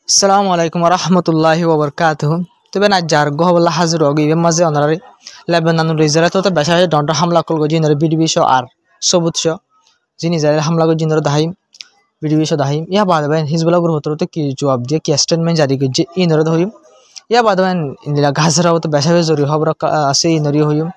Assalamu alaikum warahmatullahi wabarakatuh. Tebe na jar go wala hazir ogi be maze onarari Lebanon Israel to besha donda hamla kol go jinere BDB sho ar sobut sho jin Israel hamla go jinere dahim BDB sho dahim ya baad ben Hizbullah group to ki jawab diye ki statement jari ge inere hoyim ya baad ben indila gazra to besha jori hobra ase inere hoyim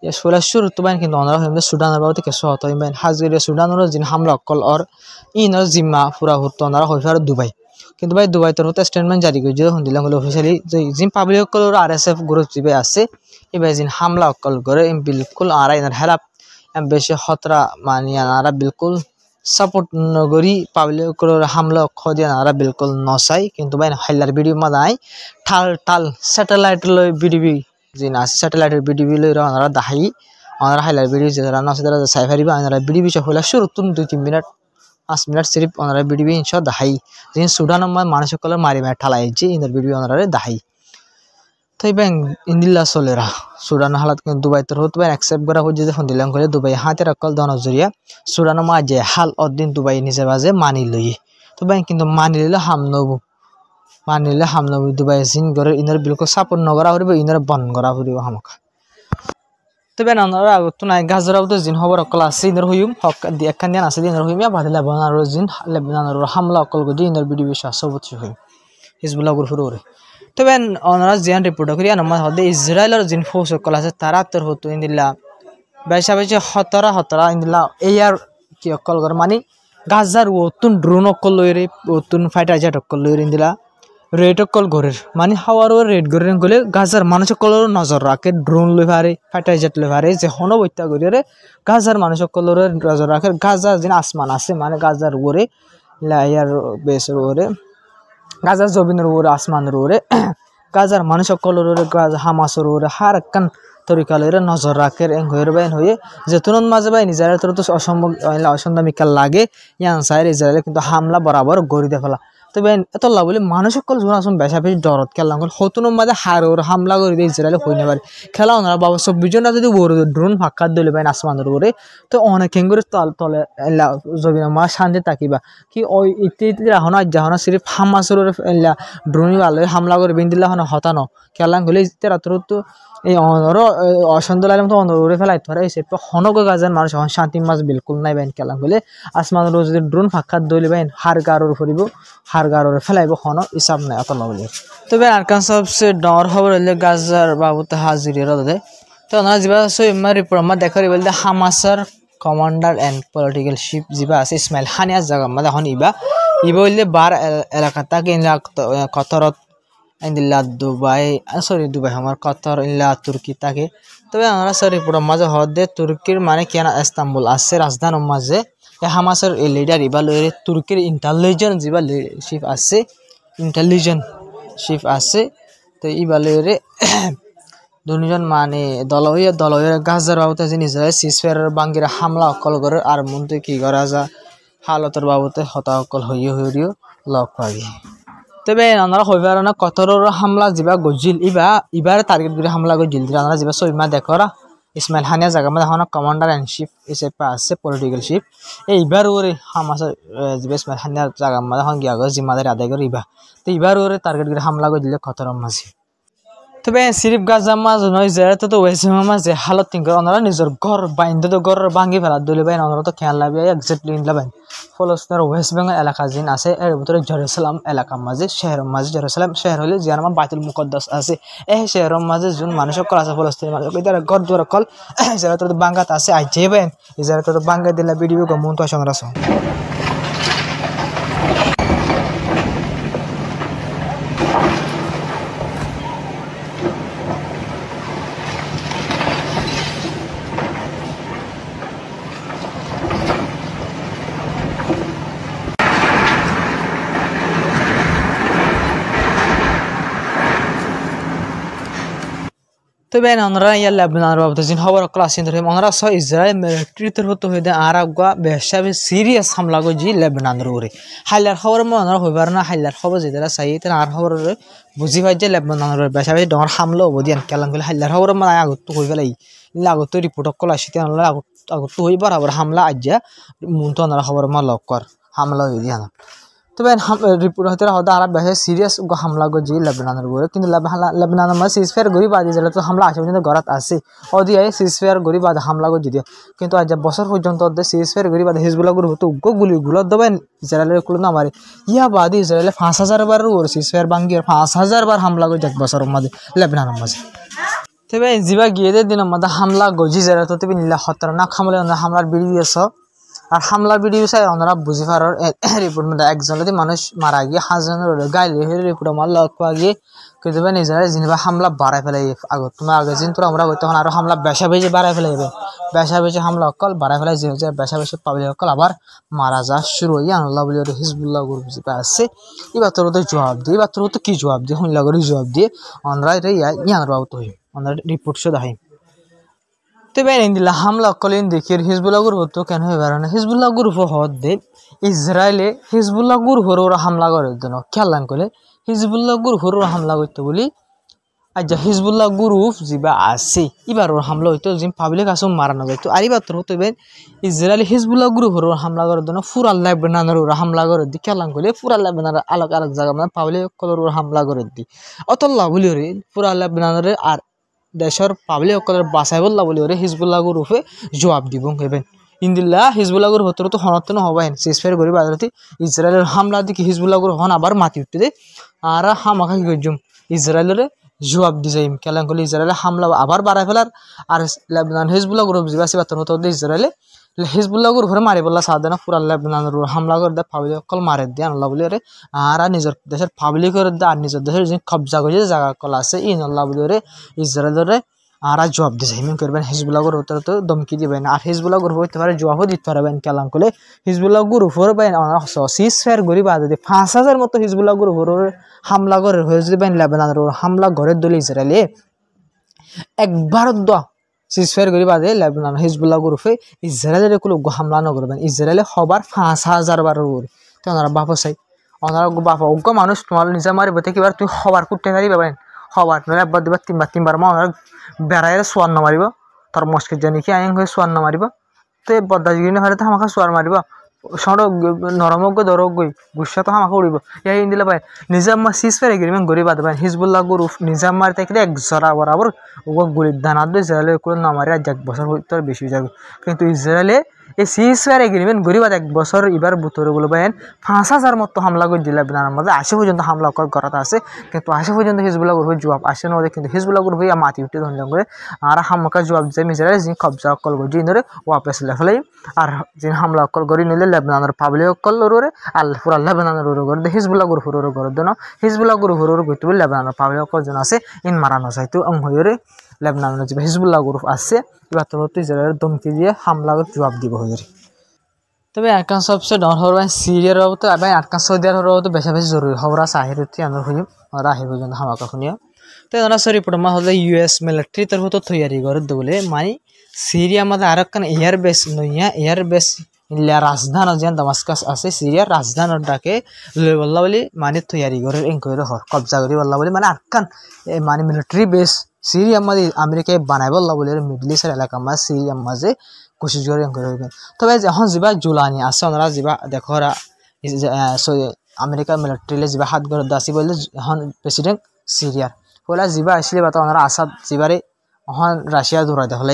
ya shola shur to ben kin onara hoyim Sudan ba to keso hoto ben hazir Sudan ro jin hamla kol or inere zimma pura hotto onara hoyfar Dubai কিন্তু ভাই Dubai তরফ থেকে statement জারি করেছে হন্দিলাম হলো officially যে জিম public কলর আরএসএফ গ্রুপ জিবে আছে এবে জিন হামলা কল করে এম বিলকুল আরা ইনার হেল্প এম বেশি খতরা মানিয়া আরা বিলকুল সাপোর্ট নগরি পাবলিক কলর হামলা খদিয়া আরা বিলকুল নসাই কিন্তু ভাই হাইলার ভিডিও মাদাই ঠাল ঠাল স্যাটেলাইট লই বিডিবি জিন আছে স্যাটেলাইটের বিডিবি লই আরা দাহাই আরা হাইলার ভিডিও যে রানা আছে তারা সাইফারিবা আরা বিডিবি সহ হলা শুরু তুন 2-3 মিনিট 5 মিনিট সিরিপ ওনারা ভিডিও ইনশা দাহাই जिन सुडान मानस कलर मारी मैं ठलाई जी इन वीडियो ओनरे दाही तो इबें इंदिल्ला सोलेरा सुडान हालत के दुबई तर होत बे एक्सेप्ट करा हो जे हंदिलां करे दुबई हाते रकल दन जरिया सुडान मा जे हाल दिन दुबई निजे बाजे मानि लई तो बे किंतु मानि ले हमनबु दुबई जिन करे इनर बिल्कुल सपोर्ट नगरा हरबे इनर बन करा हरबे हमका तो बे ननरा आगतु नाय गाजराव तो जिन खबर क्लास इनर होयम हक दि एकखान आसे इनर होयम या बादला बनारो जिन लेबनानरो हमला कल गो दि इनर वीडियो विश्वास सबत होय हिजबुल्लाह ग्रुप रे तो बे अनरा जिन रिपोर्ट करिया नमा हदे इजराइलर जिन फोर्स क्लास तारा तर होतो इनदिला बैसा बैसा हतरा इनदिला एयर की कल कर मानी गाजार ओतुन ड्रोन कल लइरे ओतुन फाइटर जेट कल लइरे इनदिला रेड कल गोरेर माने हावार रेड गोरेर गले गाजार मानुष कलर नजर राखे ड्रोन लइ पारे फाइटर जेट लइ पारे जे हनो बत्ता गरे गाजार मानुष कलर नजर राखे गाजार जिन आसमान आसे माने गाजार ओरे लायर बेस ओरे गाजार जबिनर ओरे आसमान ओरे गाजार मानुष कलर गाजार हामास ओरे हार कन तरिका लइरे नजर राखे एं होयर बाइन होये जेतुनन माजे बाइन इजराइल तर तो असंभव असंदमिका लागे यान साइर इजराइल किंतु हमला बराबर गरि देफला तो बेन एत ला बोले मानुष कल जुना सुन बेसा बेस डरत खेला हतुन मादे हार और हमला कर दे इजराइल होइने पारे खेला ओनारा बाबा 24 जना যদি বড় ড্রোন ফাক্কা দিলে বেন আসমানের উপরে তো অনেক হেঙ্গুরে তলে জবিনা মা শান্তি তাকিবা কি ওই ইতি রাহনা জাহনা সিরিফ হামাসের ড্রোন वाले হামলা করে বিন্দিলা হনা হতানো খেলা গলে তেরা তো এই অনর অসন্দ লাইলাম তো অনর উড়ে ফেলাই ধরে এসে হনগ গাজান মানুষ শান্তি মাস বিলকুল নাই বেন খেলা গলে আসমানের যদি ড্রোন ফাক্কা দিলে বেন হার গারর ফরিব हार गारोर फैलाइबो हनो हिसाब नै अत लगले तो बे आरकान सबसे डर खबर ले गाजार बाबूत हाजिर रदे तो ना जिबा सो इमा रिपोर्ट मा देखरि बोलदे हामासर कमांडर एंड पॉलिटिकल शिप जिबा আছে इस्माइल हानिया জায়গা मा এখন ইবা বললে বার এলাকা তাকে ইনলা কতরত ইনদিল্লা দুবাই সরি দুবাই আমার কতর ইনলা তুর্কি তাকে তবে আমরা সরি পুরো মাঝে হদে তুর্কির মানে কেনা ইস্তাম্বুল আছে রাজধানী মাঝে হামাসের লিডার ইবা লইরে তুর্কির ইন্টেলিজেন্স জিবা শিপ আছে তো ইবা লইরে দুজন মানে দলইয়ে গাজার বাবুতে যে নিজে সিসফেয়ারের বাঙ্গিরা হামলা অকল করে আর মন্ত্রী কি করা যা হালতের বাবুতে হতা অকল হইরিও লক পাবি তবে আমরা হইবার না কতরর হামলা জিবা গজিল ইবার টার্গেট করে হামলা গজিল আমরা জিবা সইমা দেখরা इस्माइल हानिया जगह में देखो ना कमांडर एंड शिप इसे पास से पॉलिटिकल शिप इबार ओरे हामास जिबे इस्माइल हानिया जगह में देखो गया गो जिम्मेदारी अदा कर इबा तो इबार ओरे टारगेट कर हमला को दिले खतरा मासी तो बे सिर्फ गाजा मा नय जरे तो वैसे मा जे हालत थिंक अनरा निजर घर बाइंद तो घर भांगी फेला दले बाइन अनरा तो खेल लाबे एक्जेक्टली इन लाबाइन फलस्तर वेस्ट बेंगल एलाका जिन আছে এর ভিতরে জেরুসালাম এলাকা মাঝে শহর মাঝে জেরুসালাম শহর হলে জিয়ারমা বাইতুল মুকদ্দাস আছে এই শহর মাঝে জুন মানুষ কল আছে ফলস্তিন মাঝে কইতার ঘর দুয়ার কল ইসরায়েল তো বাঙ্গাত আছে আই যেবেন ইসরায়েল তো বাঙ্গা দিলা ভিডিও কো মন তো সংরাস तो बेन अनरा या लेबनान बाबत जिन खबर क्लास इन अनरा स इजराइल मिलिट्री तरफ तो होदे आरब गा बेशाबे सीरियस हमला गो जी लेबनान रे हाइलार खबर म अनरा होइबार ना हाइलार खबर जेरा साइ त आर खबर रे बुझि भाइ जे लेबनान रे बेशाबे डर हमला ओदियान केलां गले हाइलार खबर म आगत तो होइबालाई लागत तो रिपोर्ट कला सिते अनरा आगत तो होइ बराबर हमला आज्जा मुन तो अनरा खबर म लक कर हमला होइदियान তবে রিপোর্ট হতে হতে আর বেশি সিরিয়াস হামলা গজি লেবাননের উপরে কিন্তু লেবাননের মধ্যে সিজফায়ার গরি বাদে যেটা তো হামলা আসে পর্যন্ত গড়াত আছে অদিয়ায় সিজফায়ার গরি বাদে হামলা গজি দিয়ে কিন্তু আজ বছর পর্যন্ত সিজফায়ার গরি বাদে হিজবুল্লাহ গ্রুপ তো গুলো দেবে ইসরায়েলের কুলো না মারে ইয়া বাদে ইসরায়েলে 5,000 বার ওর সিজফায়ার ভাঙ্গি 5,000 বার হামলা গজি এক বছরের মধ্যে লেবাননের মাঝে তবে জিবা গিয়ে দিনের মধ্যে হামলা গজি যারা তো তুমি নীলা খতরনাক হামলা হামলার বিড়ি দিয়েছ আর হামলার ভিডিও চাই ওনারা বুঝি পারার রিপোর্ট মধ্যে একজন যদি মানুষ মারা গিয়ে 5 জনের গাইলে রিপোর্ট আমার লক্ষ্য গিয়ে কিন্তু নিজেরা যেভাবে হামলা বাড়াই ফেলাই আগত তোমার আগে দিন তোরা আমরা তখন আরো হামলা বেশা বেশি বাড়াই ফেলাইবে বেশা বেশি হামলা অকল বাড়াই ফেলাই যে বেশা বেশি পাবলিক অকল আবার মারা যা শুরু হইয়া আল্লাহ বলি হিজবুল্লাহ গ্রুপ যেটা আছে এবার তোর তো জবাব দিয়ে এবার তোর তো কি জবাব দিয়ে হুল্লা করে জবাব দিয়ে আমরা এটা ইয়ান বাবু তো হই আমরা রিপোর্ট শুধু হাই তবে দিলা হামলা কলিন দেখি হিজবুল্লাহ গ্রুপ তো কেন হয়ে বেড়ানো হিজবুল্লাহ গ্রুপ হদ দে ইসরায়েলে হিজবুল্লাহ গ্রুপের ওরা হামলা করে দিন খেয়াল করে হিজবুল্লাহ গ্রুপের ওরা হামলা করতে বলি আজ হিজবুল্লাহ গ্রুপ যা আছে এবার ওর হামলা হইতো যে পাবলিক আসুন মারানো যাইতো আর এবার তোর হতে ইসরায়েলি হিজবুল্লাহ গ্রুপের ওরা হামলা করে দিন ফুর আল্লাহ বেনানোর ওরা হামলা করে দি খেয়াল করে ফুর আল্লাহ বেনার আলাদা আলাদা জায়গা মানে পাবলিক কলর ওরা হামলা করে দি অতল্লাহ বলি রে ফুর আল্লাহ বেনানোর আর দেশের পাবলিক সকলের বাঁচাই বললা বলি ওরে হিজবুল্লাহ গ্রুপে জবাব দিব হেবেন ইন্দিল্লা হিজবুল্লাহ গ্রুপ হতে তো হনতন হবেন সিজফায়ার গরি বাজারতি ইসরায়েলের হামলা দিকে হিজবুল্লাহ গ্রুপ হন আবার মাতি উঠতে দে আর হামাখা কি করছুম ইসরায়েলের জবাব দি যাইম কেলাম করলে ইসরায়েলের হামলা আবার বাড়াই ফেলার আর লেবানন হিজবুল্লাহ গ্রুপ যা আছে বাতন হতে ইসরায়েলে হিজবুল্লাহ গ্রুপের মারি বললা সাধারণ পুরা লেবাননের হামলা করে দেয় পাবলিক সকল মারে দিয়ে আল্লাহ বলি ওরে আর নিজের দেশের পাবলিকের আর নিজের দেশের যে কবজা করছে জায়গা কল আছে ইন আল্লাহ বলি ওরে ইসরায়েলের আর জবাব দিছে হিমিং করবেন হিজবুল্লাহ গ্রুপ তো দমকি দিবেন আর হিজবুল্লাহ গ্রুপ হইতে পারে জবাবও দিতে পারবেন কেলাম করলে হিজবুল্লাহ গ্রুপের সিজফায়ার গরি বাদে 5,000 মতো হিজবুল্লাহ গ্রুপের হামলা করে হয়ে যদি বেন লেবাননের হামলা ঘরের দলে ইসরায়েলে একবার দোয়া সিজফায়ার গরি বাদে লেবানন হিজবুল্লাহ গ্রুপে ইসরায়েলের কোনো হামলা ন করবেন ইসরায়েলে হবার 5,000 বার ওর তো ওনারা বাপা চাই ওনারা বাপা অজ্ঞ মানুষ তোমার নিজে মারিব থেকে এবার তুই হবার করতে পারি পাবেন হবার নয় একবার দুবার তিনবার মা ওনারা বেড়াইলে সোয়ার ন মারিব তার মস্কির জানি কি আইন হয়ে সোয়ার ন মারিব তো এই বদাজগিরি হলে তো আমাকে সোয়ার মারিব সড়ক নরমজ্ঞ দরগই গুসা তো আমাকে উড়িব ইয়াই দিলে পাই নিজাম্মা সিজফায়ার এগ্রিমেন্ট গরি বাদ পাই হিজবুল্লাহ গ্রুপ নিজাম্মার থেকে এক জরা বরাবর ও গুলির দানা দিয়ে ইসরায়েলের কোনো নামারে আজ 1 বছর হইতে বেশি যাবে কিন্তু ইসরায়েলে এই সিজফায়ার এগ্রিমেন্ট গরি বাদ 1 বছর এবার বুতরে বলে পাইন 5,000 মতো হামলা করে দিলে বেনার মধ্যে 80 পর্যন্ত হামলা করাতে আছে কিন্তু 80 পর্যন্ত হিজবুল্লাহ গ্রুপের জবাব আসে না কিন্তু হিজবুল্লাহ গ্রুপ মাতি উঠে ধন্যবাদ করে আর হামকা জবাব যে ইসরায়েল যে কবজা কল গজি ধরে ওয়াপস লেফলাই আর যে হামলা কল গরি নিলে লেবাননের পাবলিক কল ওরে আল্লাহ পুরা লেবাননের ওরে করে হিজবুল্লাহ গ্রুপের ওরে করে দেন হিজবুল্লাহ গ্রুপের ওরে গইতে বলে লেবাননের পাবলিক কল জন আছে ইন মারানো যাইতো হইরে লেবাননের যে হিজবুল্লাহ গ্রুপ আছে এবার তো ইসরায়েলের ধমকি দিয়ে হামলা জবাব দিব হইরে তবে আরকান সবচেয়ে ডর হওয়ার সিরিয়ার তো এবং আরকান সৌদি আরব তো বেশি বেশি জরুরি খবর আহিরতি আমরা হইম আর আহি পর্যন্ত হামাকা শুনিয়া তো ওনারা রিপোর্ট মা হলে ইউএস মিলিটারি তরফ তো তৈরি করে বলে মানে সিরিয়া মধ্যে আর একখান এয়ার বেস নইয়া এয়ার বেস রাজধানী যেন দামাস্কাস আছে সিরিয়ার রাজধানীর ডাকে লই বললা বলি মানে তৈরি করে এনকোয়ারি হর কবজা করি বললা বলি মানে আরকান মানে মিলিটারি বেস সিরিয়া মাঝে আমেরিকায় বানাই বললা বলি মিডল ইস্টের এলাকা মাঝে সিরিয়ার মাঝে কোশিশ করে এনকোয়ারি হইবেন তবে এখন যা জুলানি আছে ওনারা যা দেখো আমেরিকার মিলিটারিলে যা হাত গড় দাসি বললে এখন প্রেসিডেন্ট সিরিয়ার পয়লা যা আসলে বা ওনারা আসাদ যাবারে এখন রাশিয়া দৌড়াই দেখলে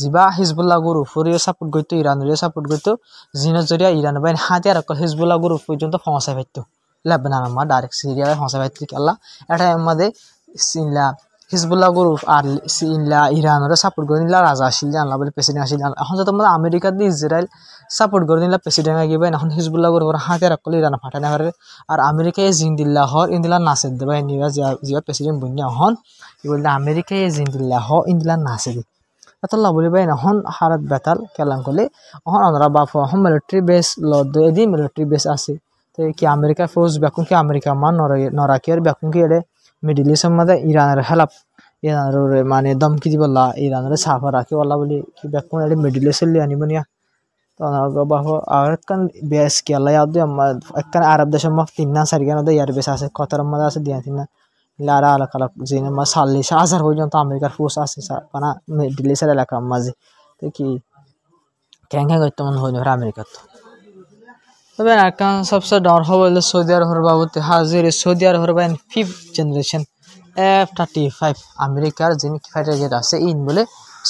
যা হিজবুল্লাহ গ্রুপ ফরিও সাপোর্ট করতো ইরানের সাপোর্ট করতো জিনের জরিয়া ইরান বাইন হাতিয়ার হিজবুল্লাহ গ্রুপ পর্যন্ত পৌঁছাই পারতো লেবাননের মা ডাইরেক্ট সিরিয়ায় পৌঁছাই পারতো আল্লাহ এটা মধ্যে সিনলা হিজবুল্লাহ গ্রুপ আর সিনলা ইরানের সাপোর্ট করে নিলা রাজা আসিল আল্লাহ বলে প্রেসিডেন্ট আসিল এখন যত মধ্যে আমেরিকা দিয়ে ইসরায়েল সাপোর্ট করে নিলা প্রেসিডেন্ট গিয়ে এখন হিজবুল্লাহ গ্রুপ হাতিয়ার ইরান ফাটানো পারে আর আমেরিকায় জিন্দিল্লা হর ইন্দিলা নাচে দেবা নিবা যা প্রেসিডেন্ট বন্যা হন কি বলতে আমেরিকায় জিন্দিল্লা হ ইন্দিলা নাচে দি এতলা বলি ভাই এখন হারাত বেতাল কেলাম করলে এখন আমরা বাপ এখন মিলিটারি বেস এদি মিলিটারি বেস আছে তো কি আমেরিকা ফৌজ বেকুম কি আমেরিকা মান নরাকি আর বেকুম কি এডে মিডিল ইস্টের মধ্যে ইরানের হেলাপ ইরানের মানে দমকি দিবলা ইরানের সাফা রাখি বলা বলি কি বেকুম এডে মিডিল ইস্টের লিয়ে আনিব নিয়া তো বাপ আর একখান বেস কেলা একখান আরব দেশের মধ্যে 3-4 মধ্যে ইয়ার বেস আছে কতার মধ্যে আছে দিয়া 3 লারা আলাক আলাক জিনে মা 40,000 পর্যন্ত আমেরিকার ফোর্স আছে মানে মিডল ইস্টের এলাকার মাঝে তো কি ক্যাং করতে মনে হয় না আমেরিকা তো তবে আরকান সবচেয়ে ডর হবে সৌদি আরবের বাবুতে হাজির সৌদি আরবের বাইন 5th জেনারেশন F-35 আমেরিকার যিনি ফাইটার জেট আছে ইন বলে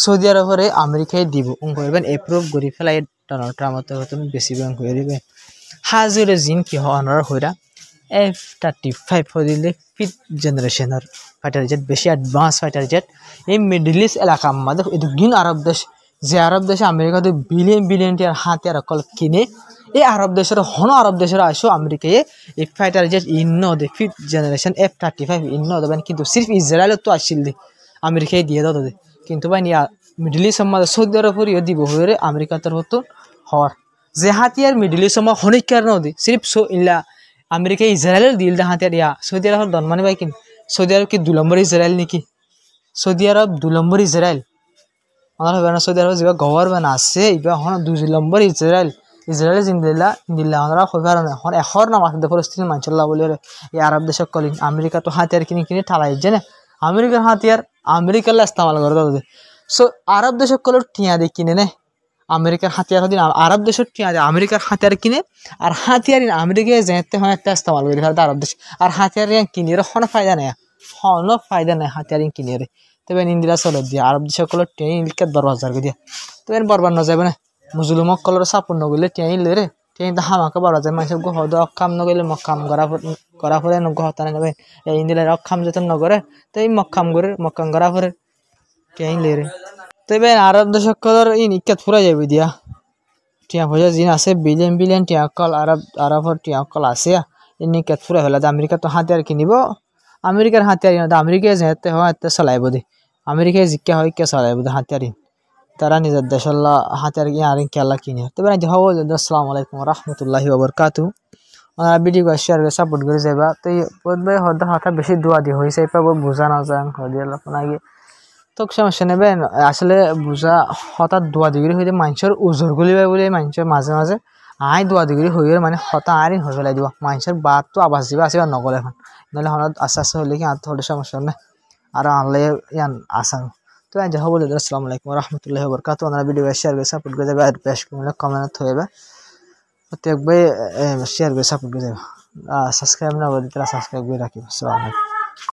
সৌদি আরবের আমেরিকায় দিব করবেন এপ্রুভ করি ফেলাই ডোনাল্ড ট্রাম্পতে হয়তো বেশি ব্যাংক হয়ে দিবে হাজির জিন কি হওয়ার হইরা F-35 দিলে 5th জেনারেশনের ফাইটার জেট বেশি অ্যাডভান্স ফাইটার জেট এই মিডল ইস্ট এলাকা আমাদের গিন আরব দেশ যে আরব দেশে আমেরিকাতে বিলিয়ন টিয়ার হাতিয়ার অকল কিনে এই আরব দেশের আরব দেশের আসো আমেরিকায় এই ফাইটার জেট ইন্ন দে 5th জেনারেশন F-35 ইন্ন দেবেন কিন্তু সির্ফ ইসরায়েল তো আসছিল দে আমেরিকায় দিয়ে দাও দে কিন্তু ভাই নিয়া মিডল ইস্ট আমাদের সৌদি আরবের দিব হয়ে আমেরিকা তরফ হওয়ার যে হাতিয়ার মিডল ইস্ট আমার হনিকার নদী সির্ফ ইল্লা আমেরিকা ইসরায়েলের দিল দে হাতিয়ার ইয়া সৌদি আরবের দন মানে ভাই কিন সৌদি আরব কি 2 নম্বর ইসরায়েল নাকি সৌদি আরব 2 নম্বর ইসরায়েল আমার হবে না সৌদি আরব যে গভর্নমেন্ট আছে ইবা হন 2 নম্বর ইসরায়েল জিন্দিল্লা আমরা হইবার না হন এখর নাম আছে পরিস্থিতি মানচল্লাহ বলে এই আরব দেশ কলিন আমেরিকা তো হাতিয়ার কিনে ঠালাই জানে আমেরিকার হাতিয়ার আমেরিকার ইস্তেমাল করে দাও সো আরব দেশ কলর টিয়া দিয়ে কিনে নে আমেরিকার হাতিয়ার দিন আরব দেশের টিয়া দিয়ে আমেরিকার হাতিয়ার কিনে আর হাতিয়ার আমেরিকায় যেতে হয় একটা ইস্তেমাল করে ফেলতে আরব দেশ আর হাতিয়ার কিনে হন ফায়দা নেই হাতিয়ার কিনে রে তবে ইন্দিরা চলে দিয়ে আরব দেশ কলর টিয়া ইলকে 10,000 করে দিয়া তবে বরবার না যাবে না মুসলিমক কলর সাপোর্ট নগলে টিয়া ইলে রে টিয়া তো হামাকে বড় যায় মানুষ গহ অক্ষাম নগলে মক্কাম করা পরে গহতানে নেবে এই ইন্দিরা অক্ষাম যতন নগরে তো এই মক্কাম করা পরে টিয়া ইলে রে তবে আরব দেশ কলর ইনিকাত ফুরা যাবে দিয়া টিয়া পয়সা জিন আছে বিলিয়ন টিয়া কল আরবর টিয়া কল আছে ইনিকাত ফুরা ফেলা আমেরিকা তো হাতিয়ার কিনিব আমেরিকার হাতিয়ার আমেরিকায় যেতে হয় এতে চলাইব দে আমেরিকায় জিজ্ঞা হয় কে চলাইব দে হাতিয়ার তারা নিজের দেশাল্লাহ হাতিয়ার আর কেলা কিনে তবে না হব আসসালামু আলাইকুম রহমতুল্লাহি ওবরকাতু ভিডিও শেয়ার করে সাপোর্ট করে যাবা তো ভাই হঠাৎ বেশি দোয়া দিয়ে হয়েছে এবার বোঝা না যান আপনাকে তো সমস্যা নেবেন আসলে বোঝা হঠাৎ দোয়া ডিগ্রি হয়ে মানুষের ওজোর গুলিবে বলে মানুষের মাঝে মাঝে আই দোয়া ডিগ্রি হয়ে মানে হঠাৎ আরই হয়ে ফেলাই দিব মানুষের বাদ তো আবাস দিবা আছে নগল এখন নাহলে হঠাৎ আস্তে হলে কি আর হলে সমস্যা নেই আর আনলে ইয়ান আসান তো যা হবো আসসালামু আলাইকুম রহমতুল্লাহি ওবরকাতু আপনারা ভিডিও শেয়ার করে সাপোর্ট করে যাবে আর বেশ কমেন্ট হয়ে যাবে প্রত্যেক ভাই শেয়ার করে সাপোর্ট করে যাবে সাবস্ক্রাইব না করে দিতে সাবস্ক্রাইব করে রাখিব আসসালামু আলাইকুম